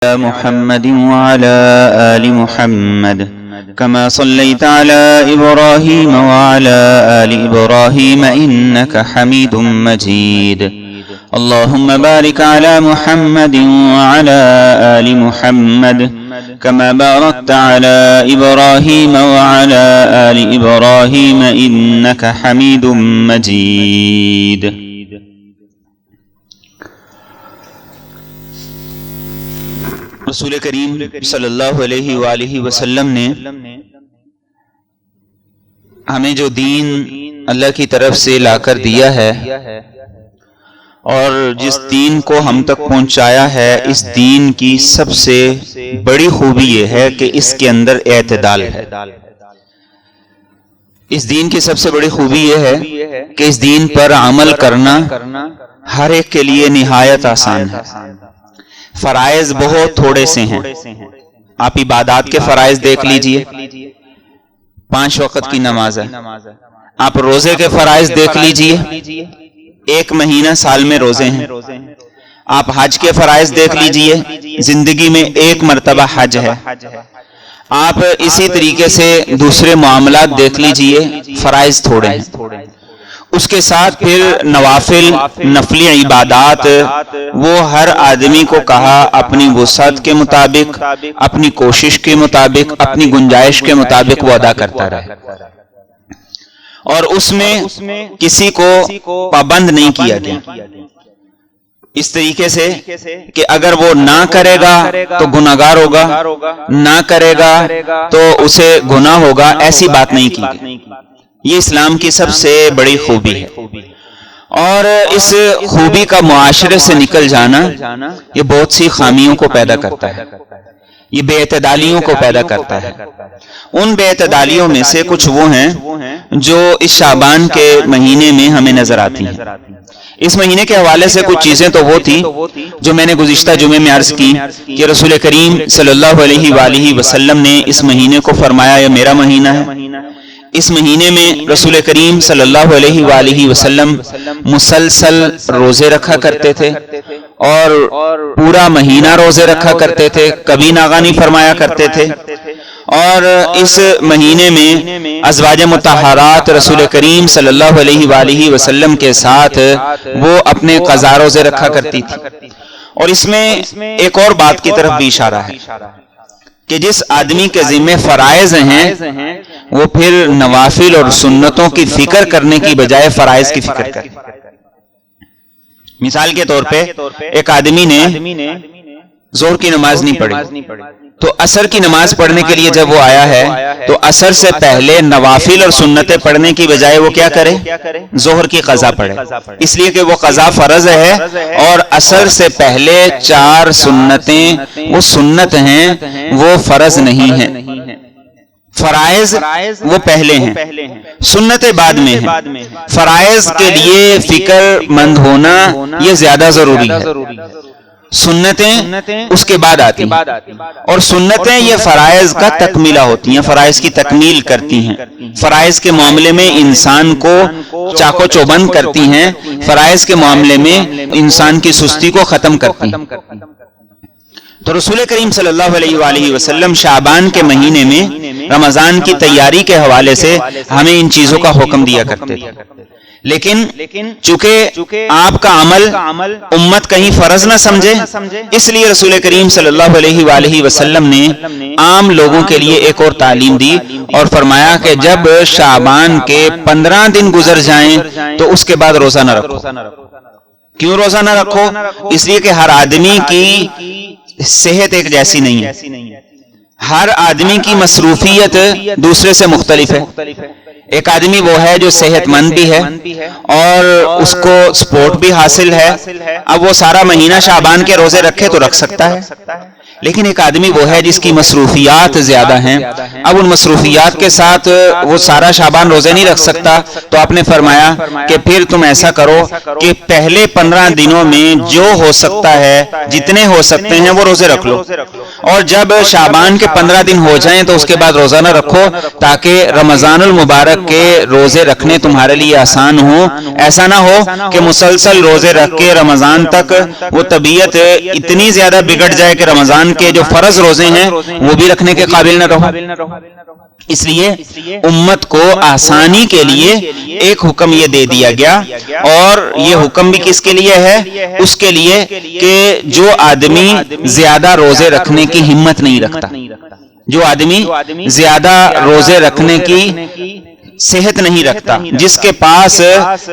محمد وعلى آل محمد كما صليت على إبراهيم وعلى آل إبراهيم إنك حميد مجيد اللهم بارك على محمد وعلى آل محمد كما باركت على إبراهيم وعلى آل إبراهيم إنك حميد مجيد. رسول کریم صلی اللہ علیہ وآلہ وسلم نے ہمیں جو دین اللہ کی طرف سے لا کر دیا ہے اور جس دین کو ہم تک پہنچایا ہے، اس دین کی سب سے بڑی خوبی یہ ہے کہ اس کے اندر اعتدال ہے. اس دین کی سب سے بڑی خوبی یہ ہے کہ اس دین پر عمل کرنا ہر ایک کے لیے نہایت آسان ہے. فرائض بہت تھوڑے سے ہیں. آپ عبادات کے فرائض دیکھ لیجئے، 5 وقت کی نماز ہے. آپ روزے کے فرائض دیکھ لیجئے، 1 مہینہ سال میں روزے ہیں. آپ حج کے فرائض دیکھ لیجئے، زندگی میں 1 مرتبہ حج ہے. آپ اسی طریقے سے دوسرے معاملات دیکھ لیجئے، فرائض تھوڑے ہیں. اس کے ساتھ پھر نوافل، نفلی عبادات، وہ ہر آدمی کو کہا اپنی وسعت کے مطابق، اپنی کوشش کے مطابق، اپنی گنجائش کے مطابق وہ ادا کرتا رہے، اور اس میں کسی کو پابند نہیں کیا گیا. اس طریقے سے کہ اگر وہ نہ کرے گا تو گناہگار ہوگا، نہ کرے گا تو اسے گناہ ہوگا، ایسی بات نہیں کی گئی. یہ اسلام کی سب سے بڑی خوبی ہے، اور اس خوبی کا معاشرے سے نکل جانا یہ بہت سی خامیوں کو پیدا کرتا ہے، یہ بے اعتدالیوں کو پیدا کرتا ہے. ان بے اعتدالیوں میں سے کچھ وہ ہیں جو اس شعبان کے مہینے میں ہمیں نظر آتی ہیں. اس مہینے کے حوالے سے کچھ چیزیں تو وہ تھی جو میں نے گزشتہ جمعے میں عرض کی کہ رسول کریم صلی اللہ علیہ وآلہ وسلم نے اس مہینے کو فرمایا یہ میرا مہینہ ہے. اس مہینے میں رسول کریم صلی اللہ علیہ وآلہ وسلم مسلسل روزے رکھا کرتے تھے، اور پورا مہینہ روزے رکھا کرتے تھے، کبھی ناغہ نہیں فرمایا کرتے تھے. اور اس مہینے میں ازواج مطہرات رسول کریم صلی اللہ علیہ وآلہ وسلم کے ساتھ وہ اپنے قضا روزے رکھا کرتی تھی. اور اس میں ایک اور بات کی طرف بھی اشارہ ہے کہ جس آدمی کے ذمہ فرائض ہیں وہ پھر نوافل اور سنتوں کی فکر کرنے کی بجائے فرائض کی فکر کرے. مثال کے طور پہ ایک آدمی نے ظہر کی نماز نہیں پڑھی تو عصر کی نماز پڑھنے کے لیے جب وہ آیا ہے تو عصر سے پہلے نوافل اور سنتیں پڑھنے کی بجائے وہ کیا کرے؟ ظہر کی قضا پڑھے، اس لیے کہ وہ قضا فرض ہے، اور عصر سے پہلے 4 سنتیں وہ سنت ہیں، وہ فرض نہیں ہیں. فرائض وہ پہلے ہیں، سنتیں بعد میں ہیں. فرائض کے لیے فکر مند ہونا یہ زیادہ ضروری ہے، سنتیں اس کے بعد آتی ہیں. اور سنتیں یہ فرائض کا تکمیلہ ہوتی ہیں، فرائض کی تکمیل کرتی ہیں، فرائض کے معاملے میں انسان کو چاق و چوبند کرتی ہیں، فرائض کے معاملے میں انسان کی سستی کو ختم کرتی ہیں. تو رسول کریم صلی اللہ علیہ وآلہ وسلم شعبان کے مہینے میں رمضان کی تیاری کے حوالے سے ہمیں ان چیزوں کا حکم دیا کرتے تھے. لیکن چونکہ آپ کا عمل امت کہیں فرض نہ سمجھے، اس لیے رسول کریم صلی اللہ علیہ وآلہ وسلم نے عام لوگوں کے لیے ایک اور تعلیم دی اور فرمایا کہ جب شعبان کے 15 دن گزر جائیں تو اس کے بعد روزہ نہ رکھو. کیوں روزہ نہ رکھو؟ اس لیے کہ ہر آدمی کی صحت ایک جیسی نہیں ہے، ہر آدمی کی مصروفیت دوسرے سے مختلف ہے. ایک آدمی وہ ہے جو صحت مند بھی ہے اور اس کو سپورٹ بھی حاصل ہے، اب وہ سارا مہینہ شعبان کے روزے رکھے تو رکھ سکتا ہے. لیکن ایک آدمی وہ ہے جس کی مصروفیات زیادہ ہیں، اب ان مصروفیات کے ساتھ وہ سارا شعبان روزے نہیں رکھ سکتا. تو آپ نے فرمایا کہ پھر تم ایسا کرو کہ پہلے 15 دنوں میں جو ہو سکتا ہے، جتنے ہو سکتے ہیں وہ روزے رکھ لو، اور جب شعبان کے 15 دن ہو جائیں تو اس کے بعد روزہ نہ رکھو، تاکہ رمضان المبارک رکھ کے روزے رکھنے تمہارے لیے آسان ہوں. ایسا نہ ہو کہ مسلسل روزے رکھ کے رمضان تک وہ طبیعت اتنی زیادہ بگڑ جائے کہ رمضان کے جو فرض روزے ہیں وہ بھی رکھنے کے قابل نہ رہو. اس لیے امت کو آسانی کے لیے ایک حکم یہ دے دیا گیا, اور یہ حکم بھی کس کے لیے ہے؟ اس کے لیے کہ جو آدمی زیادہ روزے رکھنے کی ہمت نہیں رکھتا, جو آدمی زیادہ روزے رکھنے کی صحت نہیں رکھتا, جس کے پاس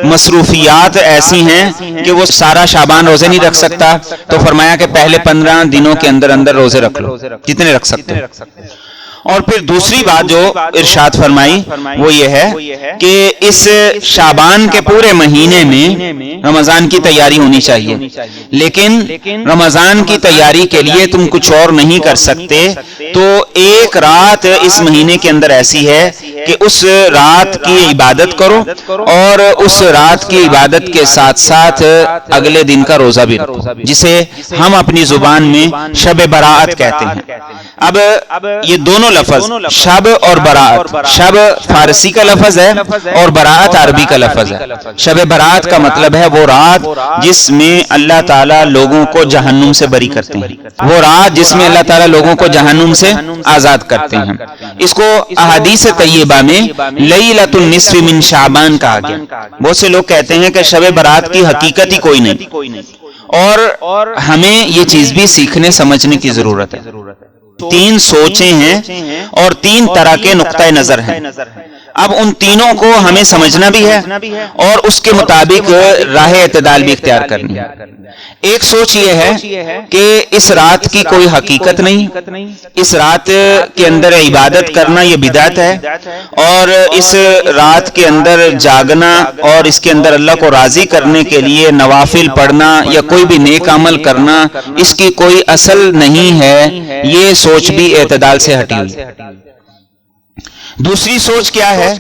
مصروفیات ایسی ہیں کہ وہ سارا شعبان روزے نہیں رکھ سکتا, تو فرمایا کہ پہلے 15 دنوں کے اندر روزے رکھ لو جتنے رکھ سکتے. اور پھر دوسری بات جو ارشاد فرمائی وہ یہ ہے کہ اس شعبان کے پورے مہینے میں رمضان کی تیاری ہونی چاہیے, لیکن رمضان کی تیاری کے لیے تم کچھ اور نہیں کر سکتے, تو ایک رات اس مہینے کے اندر ایسی ہے کہ اس رات کی عبادت کرو, اور اس رات کی عبادت کے ساتھ ساتھ اگلے دن کا روزہ بھی رکھو, جسے ہم اپنی زبان میں شب برات کہتے ہیں. اب یہ دونوں لفظ شب اور برات, شب فارسی کا لفظ ہے اور برات عربی کا لفظ ہے. شب برات کا مطلب ہے وہ رات جس میں اللہ تعالیٰ لوگوں کو جہنم سے بری کرتے ہیں, وہ رات جس میں اللہ تعالیٰ لوگوں کو جہنم سے آزاد کرتے ہیں. اس کو احادیث طیبہ میں لیلۃ النصف من شعبان کہا گیا. بہت سے لوگ کہتے ہیں کہ شب برات کی حقیقت ہی کوئی نہیں, اور ہمیں یہ چیز بھی سیکھنے سمجھنے کی ضرورت ہے. 3 سوچیں ہیں اور 3 طرح کے نقطۂ نظر ہیں. اب ان تینوں کو ہمیں سمجھنا بھی ہے اور اس کے مطابق راہ اعتدال بھی اختیار کرنی ہے. ایک سوچ یہ ہے کہ اس رات کی کوئی حقیقت نہیں, اس رات کے اندر عبادت کرنا یہ بدعت ہے, اور اس رات کے اندر جاگنا اور اس کے اندر اللہ کو راضی کرنے کے لیے نوافل پڑھنا یا کوئی بھی نیک عمل کرنا اس کی کوئی اصل نہیں ہے. یہ سوچ بھی اعتدال سے ہٹی ہوئی. دوسری سوچ کیا ہے؟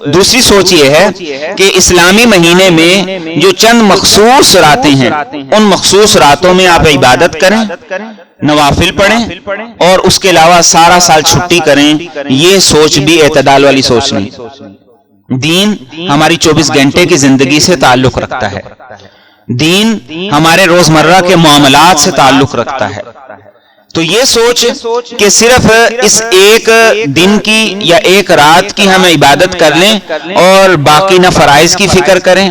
دوسری سوچ یہ ہے کہ اسلامی مہینے میں جو چند مخصوص راتیں ہیں ان مخصوص راتوں میں آپ عبادت کریں, نوافل پڑھیں, اور اس کے علاوہ سارا سال چھٹی کریں. یہ سوچ بھی اعتدال والی سوچ نہیں. دین ہماری 24 گھنٹے کی زندگی سے تعلق رکھتا ہے, دین ہمارے روزمرہ کے معاملات سے تعلق رکھتا ہے. تو یہ سوچ کہ صرف اس ایک دن کی یا ایک رات کی ہم عبادت کر لیں اور باقی نہ فرائض کی فکر کریں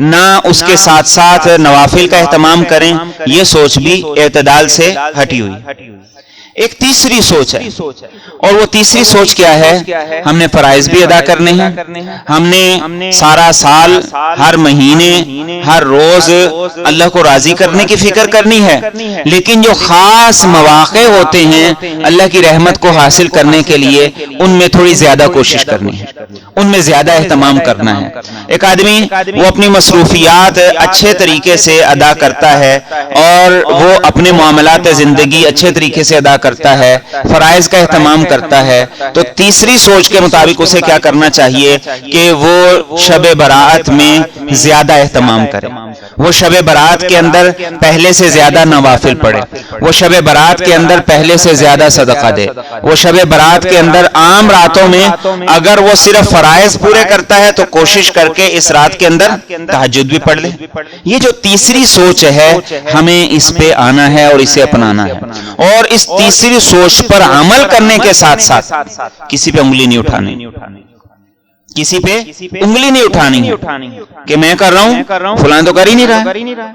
نہ اس کے ساتھ ساتھ نوافل کا اہتمام کریں, یہ سوچ بھی اعتدال سے ہٹی ہوئی. ایک تیسری سوچ ہے, اور وہ تیسری سوچ کیا ہے؟ ہم نے فرائض بھی ادا کرنے ہیں, ہم نے سارا سال ہر مہینے ہر روز اللہ کو راضی کرنے کی فکر کرنی ہے, لیکن جو خاص مواقع ہوتے ہیں اللہ کی رحمت کو حاصل کرنے کے لیے ان میں تھوڑی زیادہ کوشش کرنی ہے, ان میں زیادہ اہتمام کرنا ہے. ایک آدمی وہ اپنی مصروفیات اچھے طریقے سے ادا کرتا ہے اور وہ اپنے معاملات زندگی اچھے طریقے سے ادا کرتا ہے, فرائض کا اہتمام کرتا ہے, تو تیسری سوچ کے مطابق اسے کیا کرنا چاہیے کہ وہ شب برات میں زیادہ اہتمام کرے, وہ شب برات کے اندر پہلے سے زیادہ نوافل پڑھے, وہ شب برات کے اندر پہلے سے زیادہ صدقہ دے, وہ شب برات کے اندر عام راتوں میں اگر وہ صرف فرائض پورے کرتا ہے تو کوشش کر کے اس رات کے اندر تہجد بھی پڑھ لے. یہ جو تیسری سوچ ہے ہمیں اس پہ آنا ہے اور اسے اپنانا ہے, اور اس تیسری سوچ پر عمل کرنے کے ساتھ ساتھ کسی پہ انگلی نہیں اٹھانی, کسی پہ انگلی نہیں اٹھانی کہ میں کر رہا ہوں فلاں تو کر ہی نہیں رہا,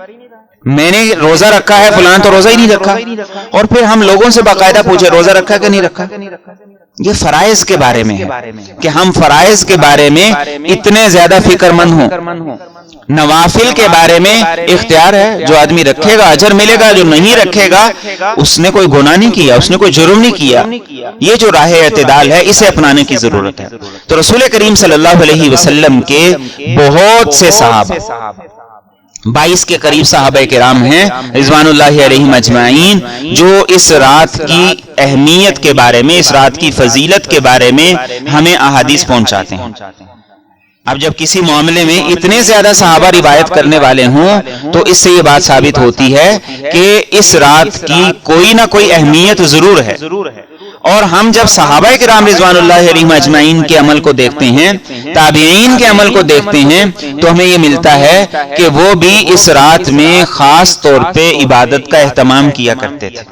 میں نے روزہ رکھا ہے فلاں تو روزہ ہی نہیں رکھا, اور پھر ہم لوگوں سے باقاعدہ پوچھے روزہ رکھا کہ نہیں رکھا. یہ فرائض کے بارے میں ہے کہ ہم فرائض کے بارے میں اتنے زیادہ فکر مند ہوں. نوافل کے بارے میں اختیار ہے, جو آدمی رکھے گا اجر ملے گا, جو نہیں رکھے گا اس نے کوئی گناہ نہیں کیا, اس نے کوئی جرم نہیں کیا. یہ جو راہ اعتدال ہے اسے اپنانے کی ضرورت ہے. تو رسول کریم صلی اللہ علیہ وسلم کے بہت سے صحابہ 22 کے قریب صحابہ کرام ہیں رضوان اللہ علیہم اجمعین, جو اس رات کی اہمیت کے بارے میں, اس رات کی فضیلت کے بارے میں ہمیں احادیث پہنچاتے ہیں. اب جب کسی معاملے میں اتنے زیادہ صحابہ روایت کرنے والے ہوں تو اس سے یہ بات ثابت ہوتی ہے کہ اس رات کی کوئی نہ کوئی اہمیت ضرور ہے, اور ہم جب صحابہ کرام رضوان اللہ علیہم اجمعین کے عمل کو دیکھتے ہیں، تابعین کے عمل کو دیکھتے ہیں، تو ہمیں یہ ملتا ہے کہ وہ بھی اس رات میں خاص طور پہ عبادت کا اہتمام کیا کرتے تھے،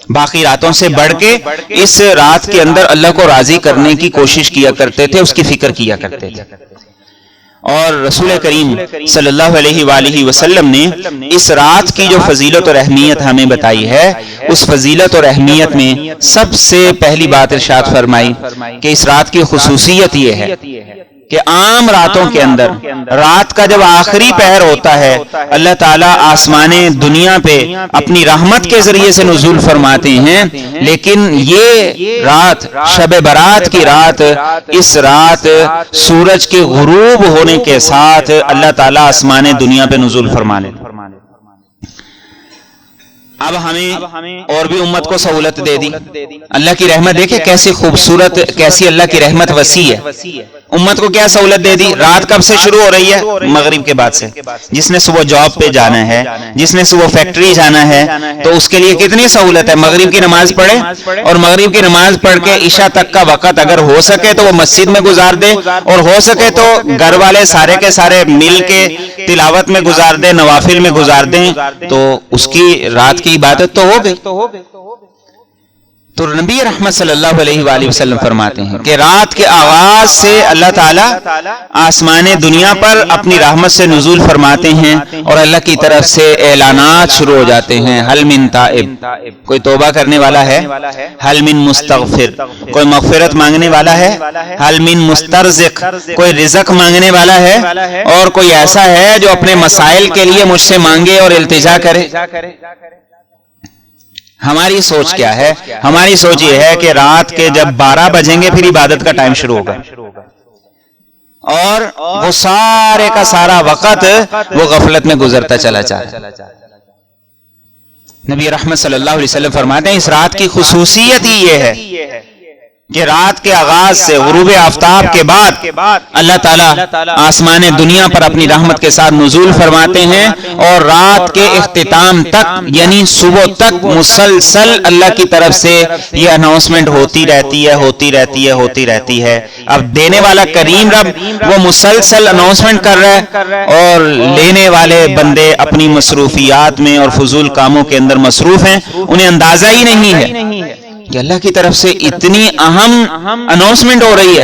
باقی راتوں سے بڑھ کے اس رات کے اندر اللہ کو راضی کرنے کی کوشش کیا کرتے تھے، اس کی فکر کیا کرتے تھے۔ اور رسول کریم صلی اللہ علیہ وآلہ وسلم نے اس رات کی جو فضیلت اور اہمیت ہمیں بتائی ہے، اس فضیلت اور اہمیت میں سب سے پہلی بات ارشاد فرمائی کہ اس رات کی خصوصیت یہ ہے کہ عام راتوں کے اندر رات کا جب آخری پہر ہوتا ہے، اللہ تعالیٰ آسمان دنیا پہ اپنی رحمت کے ذریعے سے نزول فرماتے ہیں، لیکن یہ رات شب برات کی رات، اس رات سورج کے غروب ہونے کے ساتھ اللہ تعالیٰ آسمان دنیا پہ نزول فرمانے۔ اب ہمیں اور بھی امت کو سہولت دے دی، اللہ کی رحمت دیکھیں کیسی خوبصورت، کیسی اللہ کی رحمت وسیع ہے۔ امت کو کیا سہولت دے دی؟ رات کب سے شروع ہو رہی ہے؟ مغرب کے بعد سے۔ جس نے صبح جاب پہ جانا ہے، جس نے صبح فیکٹری جانا ہے، تو اس کے لیے کتنی سہولت ہے، مغرب کی نماز پڑھے اور مغرب کی نماز پڑھ کے عشاء تک کا وقت اگر ہو سکے تو وہ مسجد میں گزار دے، اور ہو سکے تو گھر والے سارے کے سارے مل کے تلاوت میں گزار دیں، نوافل میں گزار دیں، تو اس کی رات کی عبادت تو ہو گئی۔ تو نبی رحمت صلی اللہ علیہ وآلہ وسلم فرماتے ہیں کہ رات کے آغاز سے اللہ تعالیٰ آسمان دنیا پر اپنی رحمت سے نزول فرماتے ہیں، اور اللہ کی طرف سے اعلانات شروع ہو جاتے ہیں، حل من تائب، کوئی توبہ کرنے والا ہے، حل من مستغفر، کوئی مغفرت مانگنے والا ہے، حل من مسترزق، کوئی رزق مانگنے والا ہے، اور کوئی ایسا ہے جو اپنے مسائل کے لیے مجھ سے مانگے اور التجا کرے۔ ہماری سوچ کیا ہے؟ ہماری سوچ یہ ہے کہ رات کے جب 12 بجیں گے پھر عبادت کا ٹائم شروع ہوگا، اور وہ سارے کا سارا وقت وہ غفلت میں گزرتا چلا جاتا ہے۔ نبی رحمت صلی اللہ علیہ وسلم فرماتے ہیں اس رات کی خصوصیت ہی یہ ہے کہ رات کے آغاز سے غروب آفتاب کے بعد اللہ تعالیٰ آسمان دنیا پر اپنی رحمت کے ساتھ نزول فرماتے ہیں، اور رات کے اختتام تک یعنی صبح تک مسلسل اللہ کی طرف سے یہ اناؤنسمنٹ ہوتی رہتی ہے۔ اب دینے والا کریم رب وہ مسلسل اناؤنسمنٹ کر رہا ہے، اور لینے والے بندے اپنی مصروفیات میں اور فضول کاموں کے اندر مصروف ہیں، انہیں اندازہ ہی نہیں ہے کہ اللہ کی طرف سے اتنی اہم اناؤنسمنٹ ہو رہی ہے،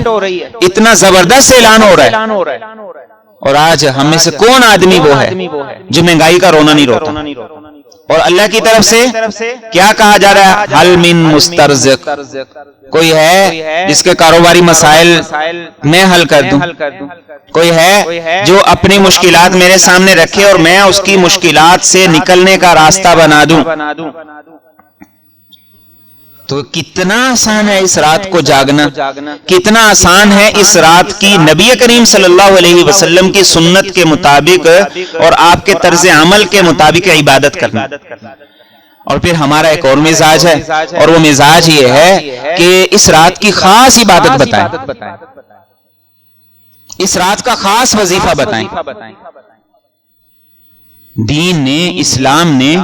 اتنا زبردست اعلان ہو رہا ہے۔ اور آج ہم میں سے کون آدمی وہ ہے جو مہنگائی کا رونا نہیں روتا؟ اور اللہ کی طرف سے کیا کہا جا رہا ہے؟ حل من مسترزق، کوئی ہے جس کے کاروباری مسائل میں حل کر دوں، کوئی ہے جو اپنی مشکلات میرے سامنے رکھے اور میں اس کی مشکلات سے نکلنے کا راستہ بنا دوں۔ تو کتنا آسان ہے اس رات کو جاگنا، کتنا آسان ہے اس رات کی نبی کریم صلی اللہ علیہ وسلم کی سنت کے مطابق اور آپ کے طرز عمل کے مطابق عبادت کرنا۔ اور پھر ہمارا ایک اور مزاج ہے، اور وہ مزاج یہ ہے کہ اس رات کی خاص عبادت بتائیں، اس رات کا خاص وظیفہ بتائیں۔ دین نے، اسلام نے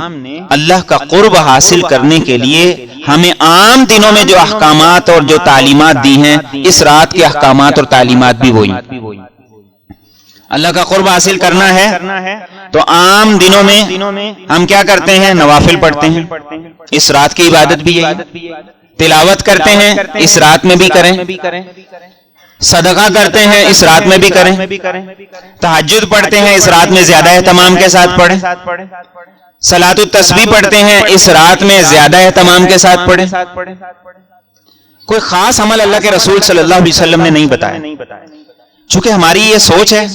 اللہ کا قرب حاصل کرنے کے لیے ہمیں عام دنوں میں جو احکامات اور جو تعلیمات دی ہیں، اس رات کے احکامات اور تعلیمات بھی وہی۔ اللہ کا قرب حاصل کرنا ہے تو عام دنوں میں ہم کیا کرتے ہیں؟ نوافل پڑھتے ہیں، اس رات کی عبادت بھی یہی۔ تلاوت کرتے ہیں، اس رات میں بھی کریں۔ صدقہ کرتے ہیں، اس رات میں بھی کریں۔ تہجد پڑھتے ہیں، اس رات میں زیادہ اہتمام کے ساتھ پڑھیں۔ صلاۃ التسبیح پڑھتے ہیں، اس رات میں زیادہ اہتمام کے ساتھ پڑھیں۔ کوئی خاص عمل اللہ کے رسول صلی اللہ علیہ وسلم نے نہیں بتایا، چونکہ ہماری یہ سوچ ہے،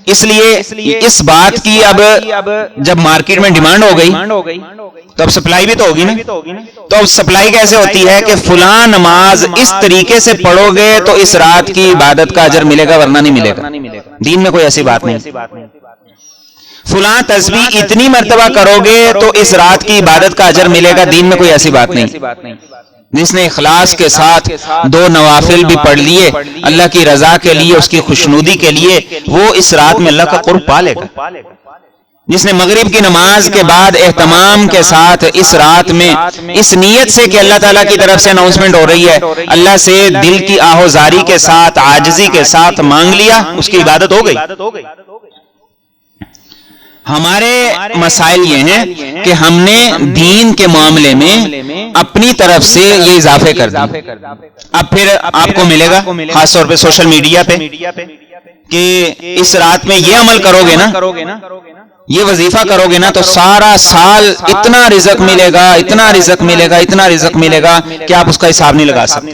اس لیے اس بات کی اب جب مارکیٹ میں ڈیمانڈ ہو گئی تو اب سپلائی بھی تو ہوگی نا۔ تو اب سپلائی کیسے ہوتی ہے کہ فلاں نماز اس طریقے سے پڑھو گے تو اس رات کی عبادت کا اجر ملے گا، ورنہ نہیں ملے گا۔ دین میں کوئی ایسی بات نہیں۔ فلاں تسبیح اتنی مرتبہ کرو گے تو اس رات کی عبادت کا اجر ملے گا، دین میں کوئی ایسی بات نہیں۔ جس نے اخلاص کے ساتھ 2 نوافل بھی پڑھ لیے اللہ کی رضا کے لیے، اس کی خوشنودی کے لیے، وہ اس رات میں اللہ کا قرب پا لے گا۔ جس نے مغرب کی نماز کے بعد اہتمام کے ساتھ اس رات میں اس نیت سے کہ اللہ تعالیٰ کی طرف سے اناؤنسمنٹ ہو رہی ہے، اللہ سے دل کی آہوزاری کے ساتھ عاجزی کے ساتھ مانگ لیا، اس کی عبادت ہو گئی۔ ہمارے مسائل یہ ہیں کہ ہم نے دین کے معاملے میں اپنی طرف سے یہ اضافے کر دی۔ اب پھر آپ کو ملے گا خاص طور پہ سوشل میڈیا پہ کہ اس رات میں یہ عمل کرو گے نا، یہ وظیفہ کرو گے نا تو سارا سال اتنا رزق ملے گا، اتنا رزق ملے گا، اتنا رزق ملے گا کہ آپ اس کا حساب نہیں لگا سکتے۔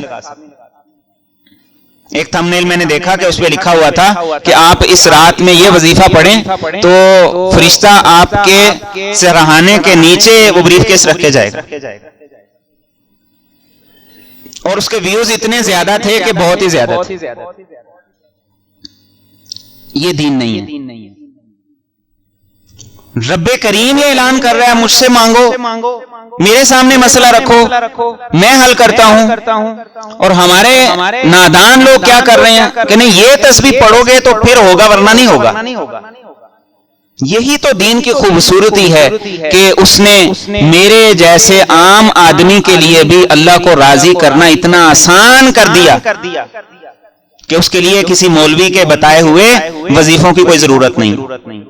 ایک تھمبنیل میں نے دیکھا کہ اس پہ لکھا ہوا تھا کہ آپ اس رات میں یہ وظیفہ پڑھیں تو فرشتہ آپ کے سرہانے کے نیچے وہ بریف کیس رکھ کے جائے گا، اور اس کے ویوز اتنے زیادہ تھے کہ بہت ہی زیادہ تھے۔ یہ دین نہیں ہے۔ رب کریم یہ اعلان کر رہا ہے مجھ سے مانگو، میرے سامنے مسئلہ رکھو، میں حل کرتا ہوں۔ اور ہمارے نادان لوگ کیا کر رہے ہیں کہ نہیں یہ تسبیح پڑھو گے تو پھر ہوگا ورنہ نہیں ہوگا۔ یہی تو دین کی خوبصورتی ہے کہ اس نے میرے جیسے عام آدمی کے لیے بھی اللہ کو راضی کرنا اتنا آسان کر دیا کہ اس کے لیے کسی مولوی کے بتائے ہوئے وظیفوں کی کوئی ضرورت نہیں،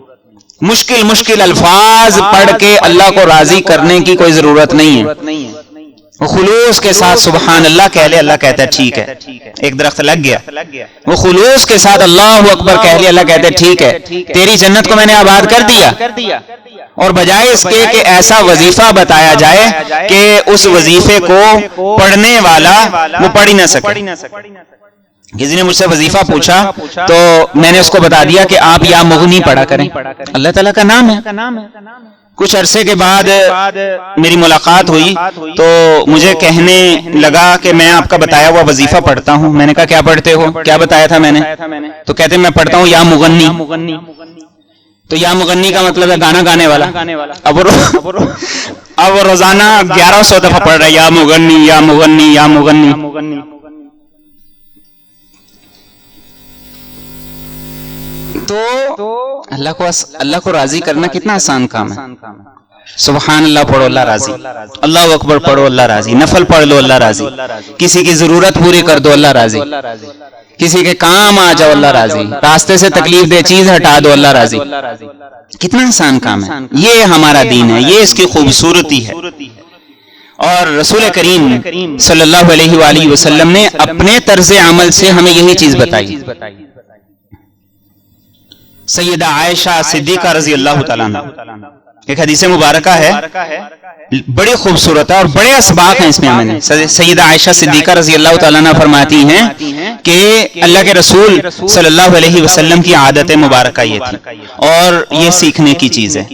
مشکل الفاظ پڑھ کے اللہ کو راضی کرنے کی کوئی ضرورت نہیں ہے۔ وہ خلوص کے ساتھ سبحان اللہ کہہ لے، اللہ کہتا ہے ٹھیک ہے۔ ایک درخت لگ گیا، وہ خلوص کے ساتھ اللہ اکبر کہہ لے، اللہ کہتا ہے ٹھیک ہے، تیری جنت کو میں نے آباد کر دیا۔ اور بجائے اس کے کہ ایسا وظیفہ بتایا جائے کہ اس وظیفے کو پڑھنے والا وہ پڑھ ہی نہ سکے۔ کسی نے مجھ سے وظیفہ پوچھا تو میں نے اس کو بتا دیا کہ آپ یا مغنی پڑھا کریں، اللہ تعالیٰ کا نام ہے۔ کچھ عرصے کے بعد میری ملاقات ہوئی تو مجھے کہنے لگا کہ میں آپ کا بتایا ہوا وظیفہ پڑھتا ہوں۔ میں نے کہا کیا پڑھتے ہو؟ کیا بتایا تھا میں نے؟ تو کہتے ہیں میں پڑھتا ہوں یا مغنی۔ تو یا مغنی کا مطلب ہے گانا گانے والا۔ اب روزانہ 1100 دفعہ پڑھ رہا ہے یا مغنی یا مغنی یا مغنی۔ تو اللہ کو راضی کرنا کتنا آسان کام ہے۔ سبحان اللہ پڑھو اللہ راضی، اللہ اکبر پڑھو اللہ راضی، نفل پڑھ لو اللہ راضی، کسی کی ضرورت پوری کر دو اللہ راضی، کسی کے کام آ جاؤ اللہ راضی، راستے سے تکلیف دہ چیز ہٹا دو اللہ راضی۔ کتنا آسان کام ہے۔ یہ ہمارا دین ہے، یہ اس کی خوبصورتی ہے۔ اور رسول کریم صلی اللہ علیہ وآلہ وسلم نے اپنے طرز عمل سے ہمیں یہی چیز بتائی۔ سیدہ عائشہ صدیقہ رضی اللہ تعالیٰ عنہ ایک حدیث مبارکہ ہے، بڑی خوبصورت ہے اور بڑے اسباق ہیں اس میں۔ ہمیں سیدہ عائشہ صدیقہ رضی اللہ تعالیٰ عنہ فرماتی ہیں کہ اللہ کے رسول صلی اللہ علیہ وسلم کی عادت مبارکہ یہ تھی، اور یہ سیکھنے کی چیز ہے۔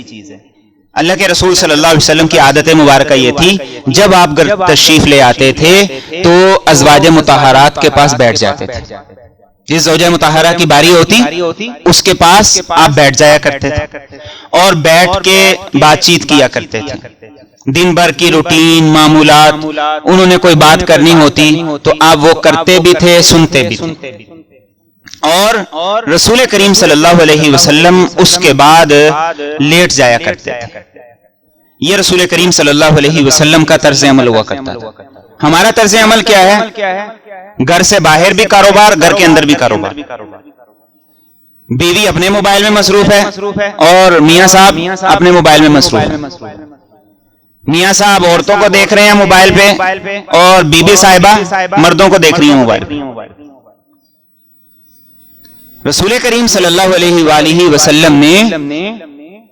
اللہ کے رسول صلی اللہ علیہ وسلم کی عادت مبارکہ یہ تھی جب آپ گھر تشریف لے آتے تھے تو ازواج مطہرات کے پاس بیٹھ جاتے تھے۔ جس زوجہ مطہرہ کی باری ہوتی اس کے پاس آپ بیٹھ جایا کرتے تھے اور بیٹھ کے بات چیت کیا کرتے تھے۔ دن بھر کی روٹین معمولات، انہوں نے کوئی بات کرنی ہوتی تو آپ وہ کرتے بھی تھے، سنتے بھی تھے۔ اور رسول کریم صلی اللہ علیہ وسلم اس کے بعد لیٹ جایا کرتے تھے۔ یہ رسول کریم صلی اللہ علیہ وسلم کا طرز عمل ہوا کرتا تھا۔ ہمارا طرز عمل کیا ہے؟ گھر سے باہر بھی کاروبار، گھر کے اندر بھی کاروبار۔ بیوی اپنے موبائل میں مصروف ہے اور میاں صاحب اپنے موبائل میں مصروف ہے۔ میاں صاحب عورتوں کو دیکھ رہے ہیں موبائل پہ اور بی بی صاحبہ مردوں کو دیکھ رہی ہیں موبائل پہ۔ رسول کریم صلی اللہ علیہ وآلہ وسلم نے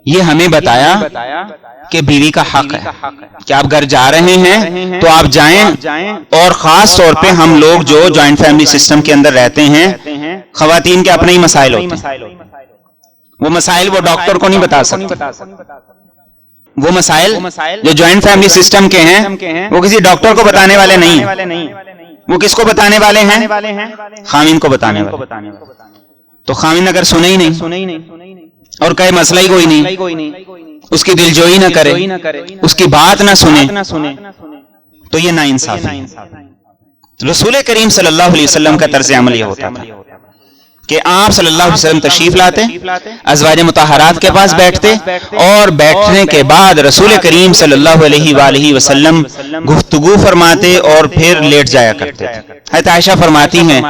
یہ ہمیں بتایا کہ بیوی کا حق ہے کہ آپ گھر جا رہے ہیں تو آپ جائیں، اور خاص طور پہ ہم لوگ جو جوائنٹ فیملی سسٹم کے اندر رہتے ہیں، خواتین کے اپنے ہی مسائل ہوتے ہیں۔ وہ مسائل وہ ڈاکٹر کو نہیں بتا سکتے۔ وہ مسائل جو جوائنٹ فیملی سسٹم کے ہیں وہ کسی ڈاکٹر کو بتانے والے نہیں ہیں۔ وہ کس کو بتانے والے ہیں؟ خامن کو بتانے والے۔ تو خامن اگر سنے ہی نہیں اور کہے مسئلہ ہی کوئی نہیں، اس کی دل جوئی نہ کرے، اس کی بات نہ سنے، تو یہ ناانصافی ہے۔ رسول کریم صلی اللہ علیہ وسلم کا طرز عمل یہ ہوتا تھا کہ آپ صلی اللہ علیہ وسلم تشریف لاتے، ازواج مطہرات کے پاس بیٹھتے، اور بیٹھنے کے بعد رسول کریم صلی اللہ علیہ وآلہ وسلم گفتگو فرماتے اور پھر لیٹ جایا کرتے تھے۔ حضرت عائشہ فرماتی ہیں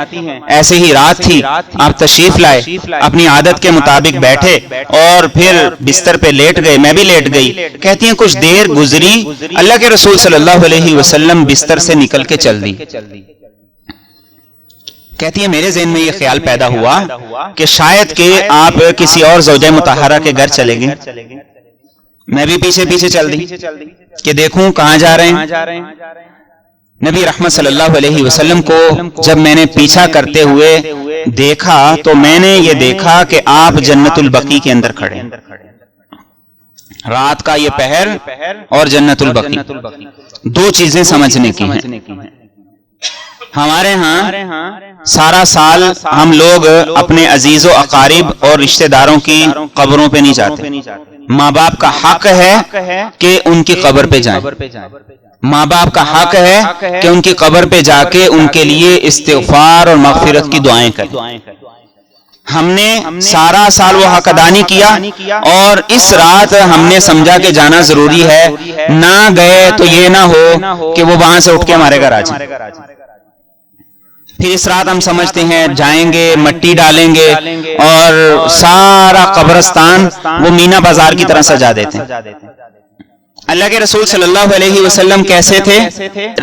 ایسے ہی رات تھی، آپ تشریف لائے، اپنی عادت کے مطابق بیٹھے اور پھر بستر پہ لیٹ گئے، میں بھی لیٹ گئی۔ کہتی ہیں کچھ دیر گزری، اللہ کے رسول صلی اللہ علیہ وسلم بستر سے نکل کے چل دی۔ کہتی ہے میرے ذہن میں یہ خیال پیدا ہوا کہ شاید کہ آپ کسی اور زوجہ مطہرہ کے گھر چلے گئے۔ میں بھی پیچھے پیچھے چل دی کہ دیکھوں کہاں جا رہے ہیں۔ نبی رحمت صلی اللہ علیہ وسلم کو جب میں نے پیچھا کرتے ہوئے دیکھا تو میں نے یہ دیکھا کہ آپ جنت البقیع کے اندر کھڑے ہیں۔ رات کا یہ پہر اور جنت البقیع، دو چیزیں سمجھنے کی ہیں۔ ہمارے ہاں سارا سال ہم لوگ اپنے عزیز و اقارب اور رشتہ داروں کی قبروں پہ نہیں جاتے۔ ماں باپ کا حق ہے کہ ان کی قبر پہ جائیں، ماں باپ کا حق ہے کہ ان کی قبر پہ جا کے ان کے لیے استغفار اور مغفرت کی دعائیں کریں۔ ہم نے سارا سال وہ حق ادا نہیں کیا، اور اس رات ہم نے سمجھا کہ جانا ضروری ہے، نہ گئے تو یہ نہ ہو کہ وہ وہاں سے اٹھ کے ہمارے گھر آ جائیں۔ پھر اس رات ہم سمجھتے ہیں جائیں گے، مٹی ڈالیں گے اور سارا قبرستان وہ مینا بازار کی طرح سجا دیتے ہیں۔ اللہ کے رسول صلی اللہ علیہ وسلم کیسے تھے؟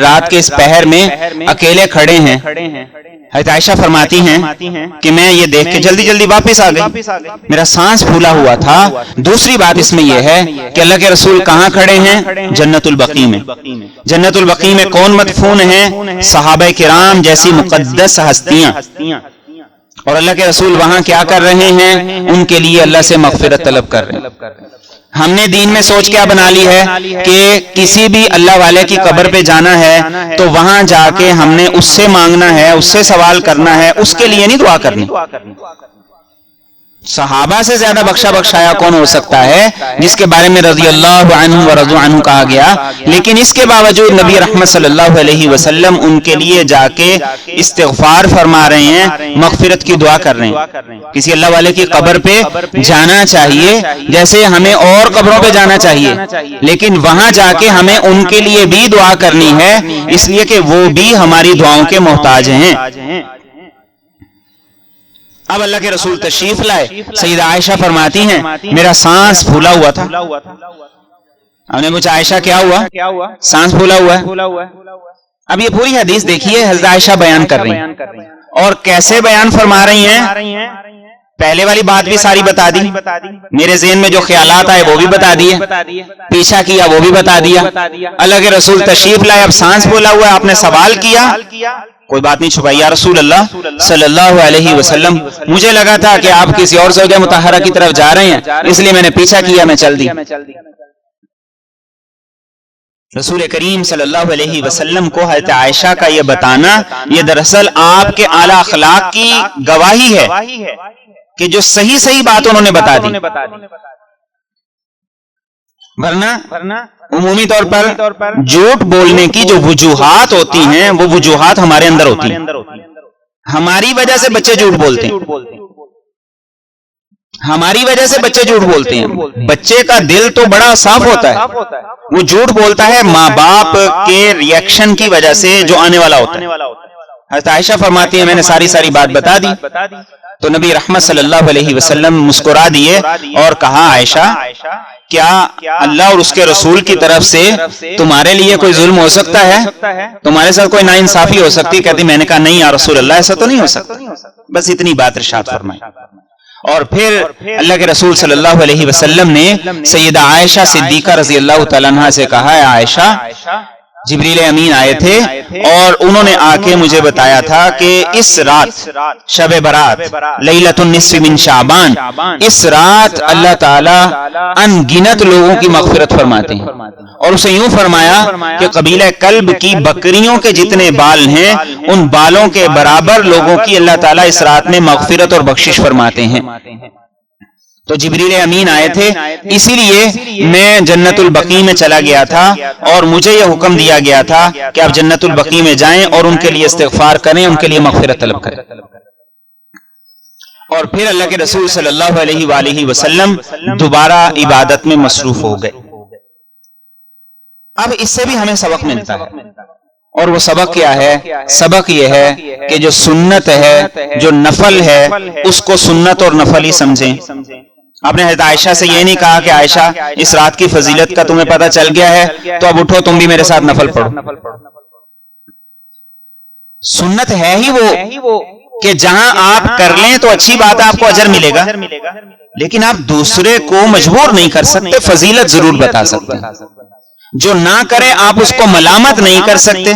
رات کے اس پہر میں اکیلے کھڑے ہیں۔ حضرت عائشہ فرماتی ہیں کہ میں یہ دیکھ کے جلدی جلدی واپس آ گئی، میرا سانس پھولا ہوا تھا۔ دوسری بات اس میں یہ ہے کہ اللہ کے رسول کہاں کھڑے ہیں؟ جنت البقیع میں۔ جنت البقیع میں کون مدفون ہیں؟ صحابہ کرام جیسی مقدس ہستیاں، اور اللہ کے رسول وہاں کیا کر رہے ہیں؟ ان کے لیے اللہ سے مغفرت طلب کر رہے ہیں۔ ہم نے دین میں سوچ کیا بنا لی ہے کہ کسی بھی اللہ والے کی قبر پہ جانا ہے تو وہاں جا کے ہم نے اس سے مانگنا ہے، اس سے سوال کرنا ہے، اس کے لیے نہیں دعا کرنی۔ صحابہ سے زیادہ بخشا بخشایا کون ہو سکتا ہے جس کے بارے میں رضی اللہ عنہ ورضوا عنہ کہا گیا، لیکن اس کے باوجود نبی رحمت صلی اللہ علیہ وسلم ان کے لیے جا کے استغفار فرما رہے ہیں، مغفرت کی دعا کر رہے ہیں۔ کسی اللہ والے کی قبر پہ جانا چاہیے جیسے ہمیں اور قبروں پہ جانا چاہیے، لیکن وہاں جا کے ہمیں ان کے لیے بھی دعا کرنی ہے، اس لیے کہ وہ بھی ہماری دعاؤں کے محتاج ہیں۔ اب اللہ کے رسول تشریف لائے، سیدہ عائشہ فرماتی ہیں میرا سانس پھولا ہوا تھا۔ ہم نے پوچھا عائشہ کیا ہوا؟ سانس پھولا ہوا ہے۔ اب یہ پوری حدیث دیکھیے حضرت عائشہ بیان کر رہی ہیں، اور کیسے بیان فرما رہی ہیں؟ پہلے والی بات بھی ساری بتا دی، میرے ذہن میں جو خیالات آئے وہ بھی بتا دیے، پیچھا کیا وہ بھی بتا دیا۔ اللہ کے رسول تشریف لائے، اب سانس پھولا ہوا ہے، آپ نے سوال کیا، کوئی بات نہیں چھپائی، یا رسول اللہ صلی اللہ علیہ وسلم مجھے لگا تھا کہ آپ کسی اور زوجہ مطہرہ کی طرف جا رہے ہیں، اس لیے میں نے پیچھا کیا، میں چل دی۔ رسول کریم صلی اللہ علیہ وسلم کو حضرت عائشہ کا یہ بتانا، یہ دراصل آپ کے اعلیٰ اخلاق کی گواہی ہے کہ جو صحیح صحیح بات انہوں نے بتا دی، ورنہ عمومی طور پر جھوٹ بولنے کی جو وجوہات ہوتی ہیں وہ وجوہات ہمارے اندر ہوتی ہیں، ہماری وجہ سے بچے جھوٹ بولتے ہیں، ہماری وجہ سے بچے جھوٹ بولتے ہیں۔ بچے کا دل تو بڑا صاف ہوتا ہے، وہ جھوٹ بولتا ہے ماں باپ کے ری ایکشن کی وجہ سے جو آنے والا ہوتا ہے۔ حضرت عائشہ فرماتی ہیں میں نے ساری بات بتا دی تو نبی رحمت صلی اللہ علیہ وسلم مسکرا دیے اور کہا عائشہ کیا اللہ اور اس کے رسول کی طرف سے تمہارے لیے کوئی ظلم ہو سکتا ہے؟ تمہارے ساتھ کوئی ناانصافی ہو سکتی؟ کہتی میں نے کہا نہیں یا رسول اللہ ایسا تو نہیں ہو سکتا، بس اتنی بات ارشاد فرمائی۔ اور پھر اللہ کے رسول صلی اللہ علیہ وسلم نے سیدہ عائشہ صدیقہ رضی اللہ تعالیٰ عنہ سے کہا ہے عائشہ جبریل امین آئے تھے اور انہوں نے آ کے مجھے بتایا تھا کہ اس رات شب برات لیلۃ النصف من شعبان، اس رات اللہ تعالی ان گنت لوگوں کی مغفرت فرماتے ہیں، اور اسے یوں فرمایا کہ قبیلہ کلب کی بکریوں کے جتنے بال ہیں ان بالوں کے برابر لوگوں کی اللہ تعالی اس رات میں مغفرت اور بخشش فرماتے ہیں۔ تو جبریل امین آئے تھے، اسی لیے میں جنت البقیع میں چلا گیا تھا اور مجھے یہ حکم دیا گیا تھا کہ آپ جنت البقیع میں جائیں اور ان کے لیے استغفار کریں، ان کے لیے مغفرت طلب کریں۔ اور پھر اللہ کے رسول صلی اللہ علیہ وآلہ وسلم دوبارہ عبادت میں مصروف ہو گئے۔ اب اس سے بھی ہمیں سبق ملتا ہے، اور وہ سبق کیا ہے؟ سبق یہ ہے کہ جو سنت ہے، جو نفل ہے، اس کو سنت اور نفل ہی سمجھیں۔ آپ نے حضرت عائشہ سے یہ نہیں کہا کہ عائشہ اس رات کی فضیلت کا تمہیں پتہ چل گیا ہے تو اب اٹھو تم بھی میرے ساتھ نفل پڑھو۔ سنت ہے ہی وہ کہ جہاں آپ کر لیں تو اچھی بات ہے، آپ کو اجر ملے گا، لیکن آپ دوسرے کو مجبور نہیں کر سکتے، فضیلت ضرور بتا سکتے ہیں۔ جو نہ کرے آپ اس کو ملامت نہیں کر سکتے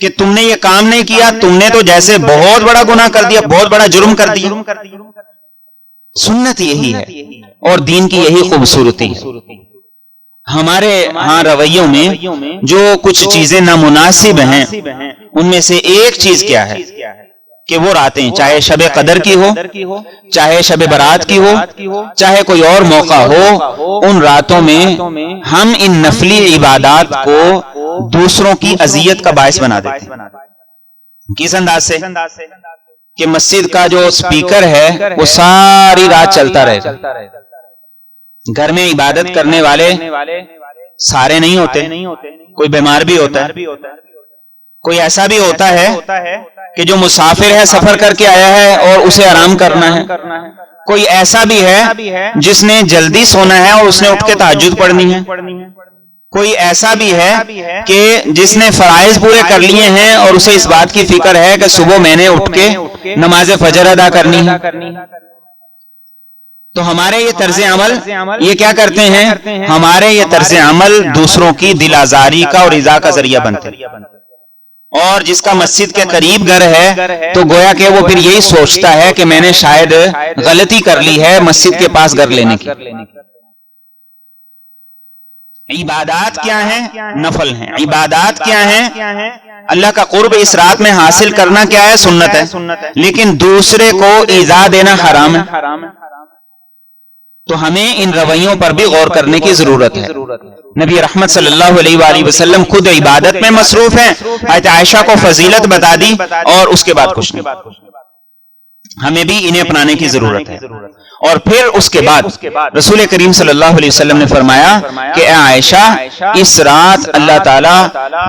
کہ تم نے یہ کام نہیں کیا، تم نے تو جیسے بہت بڑا گناہ کر دیا، بہت بڑا جرم کر دیا۔ سنت یہی ہے اور دین کی یہی خوبصورتی ہے۔ ہمارے ہاں رویوں میں جو کچھ چیزیں نامناسب ہیں، ان میں سے ایک چیز کیا ہے کہ وہ راتیں، چاہے شب قدر کی ہو، چاہے شب برات کی ہو، چاہے کوئی اور موقع ہو، ان راتوں میں ہم ان نفلی عبادات کو دوسروں کی اذیت کا باعث بنا دیتے ہیں۔ کس انداز سے؟ کہ مسجد کا جو سپیکر ہے وہ ساری رات چلتا رہے گا۔ گھر میں عبادت کرنے والے سارے نہیں ہوتے، کوئی بیمار بھی ہوتا ہے، کوئی ایسا بھی ہوتا ہے کہ جو مسافر ہے، سفر کر کے آیا ہے اور اسے آرام کرنا ہے، کوئی ایسا بھی ہے جس نے جلدی سونا ہے اور اس نے اٹھ کے تہجد پڑھنی ہے، کوئی ایسا بھی ہے کہ جس نے فرائض پورے کر لیے ہیں اور اسے اس بات کی فکر ہے کہ صبح میں نے اٹھ کے نماز فجر ادا کرنی ہے۔ تو ہمارے یہ طرز عمل یہ کیا کرتے ہیں؟ ہمارے یہ طرز عمل دوسروں کی دل آزاری کا اور ایذا کا ذریعہ بنتے ہیں، اور جس کا مسجد کے قریب گھر ہے تو گویا کہ وہ پھر یہی سوچتا ہے کہ میں نے شاید غلطی کر لی ہے مسجد کے پاس گھر لینے کی۔ عبادات کیا ہیں؟ نفل ہیں۔ عبادات کیا ہیں؟ اللہ کا قرب اس رات میں حاصل کرنا کیا ہے؟ سنت ہے، لیکن دوسرے کو ایذا دینا حرام ہے۔ تو ہمیں ان رویوں پر بھی غور کرنے کی ضرورت ہے۔ نبی رحمت صلی اللہ علیہ وآلہ وسلم خود عبادت میں مصروف ہیں، حضرت عائشہ کو فضیلت بتا دی اور اس کے بعد کچھ نہیں۔ ہمیں بھی انہیں اپنانے کی ضرورت ہے۔ اور پھر اس کے بعد رسول کریم صلی اللہ علیہ وسلم نے فرمایا کہ اے عائشہ، اس رات اللہ تعالیٰ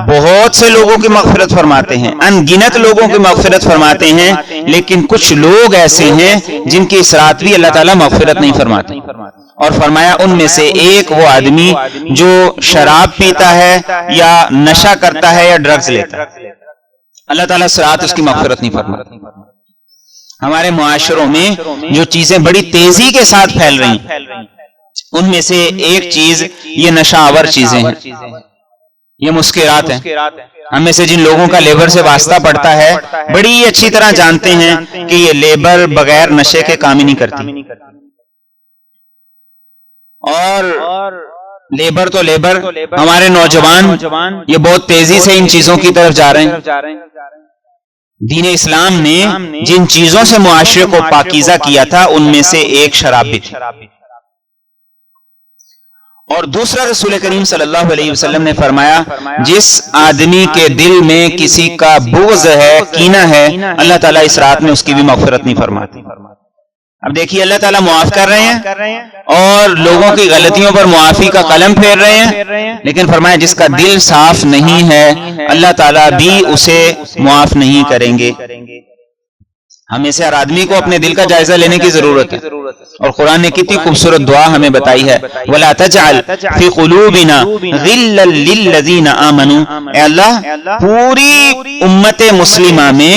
بہت سے لوگوں کی مغفرت فرماتے ہیں، ان گنت لوگوں کی مغفرت فرماتے ہیں، لیکن کچھ لوگ ایسے ہیں جن کی اس رات بھی اللہ تعالیٰ مغفرت نہیں فرماتے۔ اور فرمایا ان میں سے ایک وہ آدمی جو شراب پیتا ہے یا نشہ کرتا ہے یا ڈرگز لیتا ہے، اللہ تعالیٰ اس رات اس کی مغفرت نہیں فرماتا۔ ہمارے معاشروں میں جو چیزیں بڑی تیزی کے ساتھ پھیل رہی ہیں، ان میں سے ایک چیز یہ نشہ آور چیزیں ہیں، یہ مسکرات ہیں۔ ہم میں سے جن لوگوں کا لیبر سے واسطہ پڑتا ہے بڑی اچھی طرح جانتے ہیں کہ یہ لیبر بغیر نشے کے کام ہی نہیں کرتی، اور لیبر تو لیبر، ہمارے نوجوان یہ بہت تیزی سے ان چیزوں کی طرف جا رہے ہیں۔ دین اسلام نے جن چیزوں سے معاشرے کو پاکیزہ کیا تھا ان میں سے ایک شراب بھی تھی، اور دوسرا رسول کریم صلی اللہ علیہ وسلم نے فرمایا جس آدمی کے دل میں کسی کا بغض ہے، کینہ ہے، اللہ تعالیٰ اس رات میں اس کی بھی مغفرت نہیں فرماتی۔ اب دیکھیے اللہ تعالیٰ معاف کر رہے ہیں اور لوگوں کی غلطیوں پر معافی کا قلم پھیر رہے ہیں، لیکن فرمایا جس کا دل صاف نہیں ہے اللہ تعالیٰ بھی اسے معاف نہیں کریں گے۔ ہمیں سے ہر آدمی کو اپنے دل کا جائزہ لینے کی ضرورت ہے، اور قرآن نے کتنی خوبصورت دعا ہمیں بتائی ہے، وَلَا تَجْعَلْ فِي قُلُوبِنَا غِلًّا لِّلَّذِينَ آمَنُوا، اے اللہ پوری امت مسلمہ میں،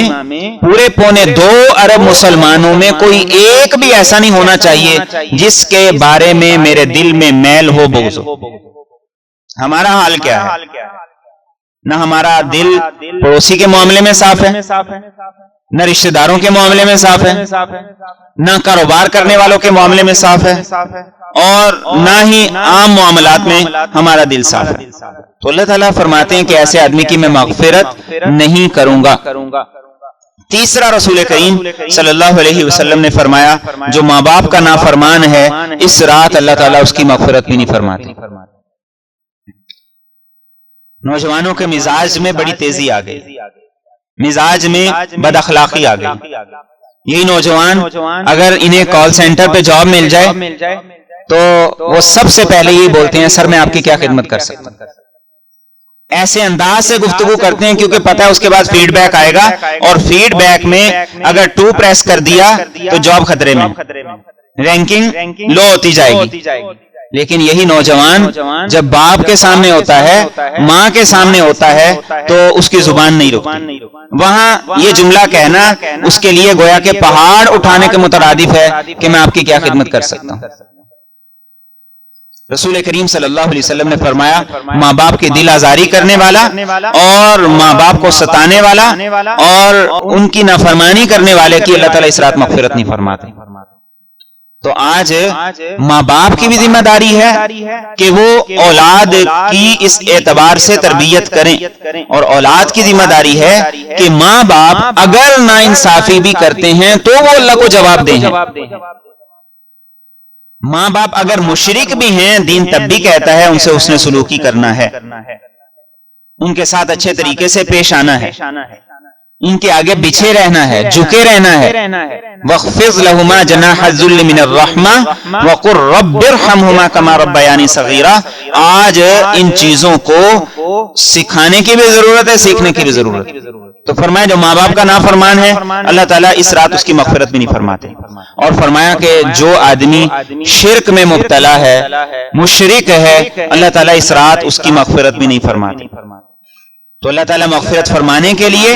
پورے 2.25 ارب مسلمانوں میں کوئی ایک بھی ایسا نہیں ہونا چاہیے جس کے بارے میں میرے دل میں میل ہو، بغض ہو۔ ہمارا حال کیا ہے؟ نہ ہمارا دل پڑوسی کے معاملے میں صاف ہے، نہ رشتہ داروں کے معاملے میں صاف ہے، نہ کاروبار کرنے والوں کے معاملے میں صاف ہے، اور نہ ہی عام معاملات میں ہمارا دل صاف ہے۔ تو اللہ تعالیٰ فرماتے ہیں کہ ایسے آدمی کی میں مغفرت نہیں کروں گا۔ تیسرا رسول کریم صلی اللہ علیہ وسلم نے فرمایا جو ماں باپ کا نافرمان ہے اس رات اللہ تعالیٰ اس کی مغفرت بھی نہیں فرماتے۔ نوجوانوں کے مزاج میں بڑی تیزی آ گئی، مزاج میں بد اخلاقی آ گئی، یہی نوجوان اگر انہیں کال سینٹر پہ جاب مل جائے تو وہ سب سے پہلے یہ بولتے ہیں سر میں آپ کی کیا خدمت کر سکتا ہوں. ایسے انداز سے گفتگو کرتے ہیں کیونکہ پتہ ہے اس کے بعد فیڈ بیک آئے گا, اور فیڈ بیک میں اگر 2 پریس کر دیا تو جاب خطرے میں, رینکنگ لو ہوتی جائے گی. لیکن یہی نوجوان جب باپ کے سامنے ہوتا ہے, ماں کے سامنے ہوتا ہے, تو اس کی زبان نہیں رکتی. وہاں یہ جملہ کہنا اس کے لیے گویا کہ پہاڑ اٹھانے کے مترادف ہے کہ میں آپ کی کیا خدمت کر سکتا ہوں. رسول کریم صلی اللہ علیہ وسلم نے فرمایا ماں باپ کی دل آزاری کرنے والا اور ماں باپ کو ستانے والا اور ان کی نافرمانی کرنے والے کی اللہ تعالیٰ اس رات مغفرت نہیں فرماتے. تو آج ماں باپ کی بھی ذمہ داری ہے کہ وہ اولاد کی اس اعتبار سے تربیت کریں, اور اولاد کی ذمہ داری ہے کہ ماں باپ اگر ناانصافی بھی کرتے ہیں تو وہ اللہ کو جواب دیں. ماں باپ اگر مشرک بھی ہیں, دین تب بھی کہتا ہے ان سے حسن سلوکی کرنا ہے, ان کے ساتھ اچھے طریقے سے پیش آنا ہے, ان کے آگے بچھے رہنا ہے, جھکے رہنا ہے. وَاخْفِضْ لَهُمَا جَنَاحَ الذُّلِّ مِنَ الرَّحْمَةِ وَقُلْ رَبِّ ارْحَمْهُمَا كَمَا رَبَّيَانِي صَغِيرًا. آج ان چیزوں کو سکھانے کی بھی ضرورت ہے, سیکھنے کی بھی ضرورت ہے. تو فرمایا جو ماں باپ کا نافرمان ہے اللہ تعالیٰ اس رات اس کی مغفرت بھی نہیں فرماتے. اور فرمایا کہ جو آدمی شرک میں مبتلا ہے, مشرک ہے, اللہ تعالیٰ اس رات اس کی مغفرت بھی نہیں فرماتے. تو اللہ تعالیٰ مغفرت فرمانے کے لیے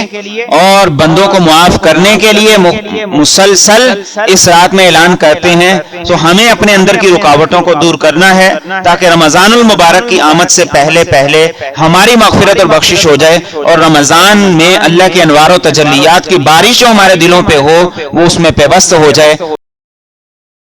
اور بندوں کو معاف کرنے کے لیے مسلسل اس رات میں اعلان کرتے ہیں. تو ہمیں اپنے اندر کی رکاوٹوں کو دور کرنا ہے تاکہ رمضان المبارک کی آمد سے پہلے پہلے ہماری مغفرت اور بخشش ہو جائے, اور رمضان میں اللہ کے انوار و تجلیات کی بارش جو ہمارے دلوں پہ ہو وہ اس میں پیوست ہو جائے.